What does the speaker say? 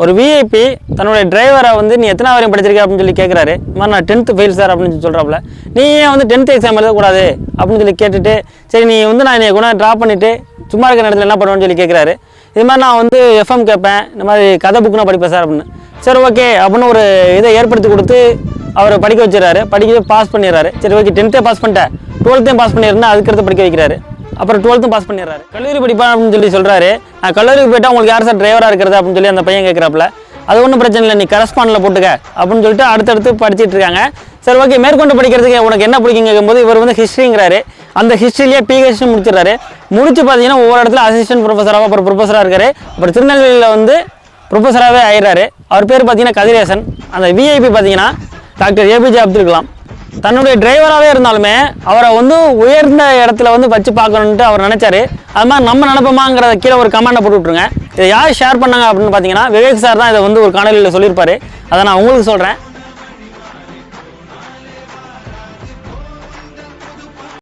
ஒரு விஐபி தன்னுடைய டிரைவரை வந்து நீ எத்தனை வரையும் படிச்சிருக்க அப்படின்னு சொல்லி கேட்குறாரு. இந்த மாதிரி நான் 10th ஃபெயில் சார் அப்படின்னு சொல்கிறாப்புல. நீ ஏன் வந்து 10th எக்ஸாம் எழுதக்கூடாது அப்படின்னு சொல்லி கேட்டுட்டு, சரி நீ வந்து நான் என்னை கூட ட்ராப் பண்ணிவிட்டு சும்மா இருக்கிற நேரத்தில் என்ன பண்ணுவேன்னு சொல்லி கேட்குறாரு. இது மாதிரி நான் வந்து எஃப்எம் கேட்பேன், இந்த மாதிரி கதை புக்குனா படிப்பேன் சார் அப்படின்னு. சரி ஓகே அப்படின்னு ஒரு இதை ஏற்படுத்தி கொடுத்து அவரை படிக்க வச்சிடறாரு. படிக்க பாஸ் பண்ணிடுறாரு. சரி ஓகே 10th பாஸ் பண்ணிட்டேன், 12th பாஸ் பண்ணிடுறேன்னா அதுக்கடுத்து படிக்க வைக்கிறாரு. அப்புறம் 12th பாஸ் பண்ணிடுறாரு. கல்லூரி படிப்பேன் அப்படின்னு சொல்லி சொல்கிறாரு. நான் கல்லூரிக்கு போய்ட்டா உங்களுக்கு யார் சார் டிரைவராக இருக்கிறது அப்படின்னு சொல்லி அந்த பையன் கேட்குறாப்புல. அது ஒன்றும் பிரச்சனை இல்லை, நீ கரஸ்பாண்டில் போட்டுக்க அப்படின்னு சொல்லிட்டு அடுத்தடுத்து படிச்சுட்டு இருக்காங்க. சரி ஓகே மேற்கொண்டு படிக்கிறதுக்கு உனக்கு என்ன பிடிக்குங்க கேட்கும்போது இவர் வந்து ஹிஸ்ட்ரிங்கிறாரு. அந்த ஹிஸ்ட்ரியிலேயே பிஹெச்டி முடிச்சிடறாரு. முடிச்சு பார்த்தீங்கன்னா ஒவ்வொரு இடத்துல அசிஸ்டன்ட் ப்ரொஃபஸராக அப்புறம் ப்ரொஃபஸராக இருக்காரு. அப்புறம் திருநெல்வேலியில் வந்து ப்ரொஃபஸராகவே ஆயிடுறாரு. அவர் பேர் பார்த்தீங்கன்னா கதிரேசன். அந்த விஐபி பார்த்தீங்கன்னா டாக்டர் ஏபிஜே அப்துல் கலாம். தன்னுடைய டிரைவராகவே இருந்தாலுமே அவரை வந்து உயர்ந்த இடத்துல வந்து வச்சு பார்க்கணுன்ட்டு அவர் நினச்சாரு. அது மாதிரி நம்ம நினைப்போமாங்கிறத கீழே ஒரு கமெண்டை போட்டு விட்ருங்க. இதை யார் ஷேர் பண்ணாங்க அப்படின்னு பார்த்தீங்கன்னா விவேக் சார் தான் இதை வந்து ஒரு காணொலியில் சொல்லியிருப்பாரு. அதை நான் உங்களுக்கு சொல்கிறேன்.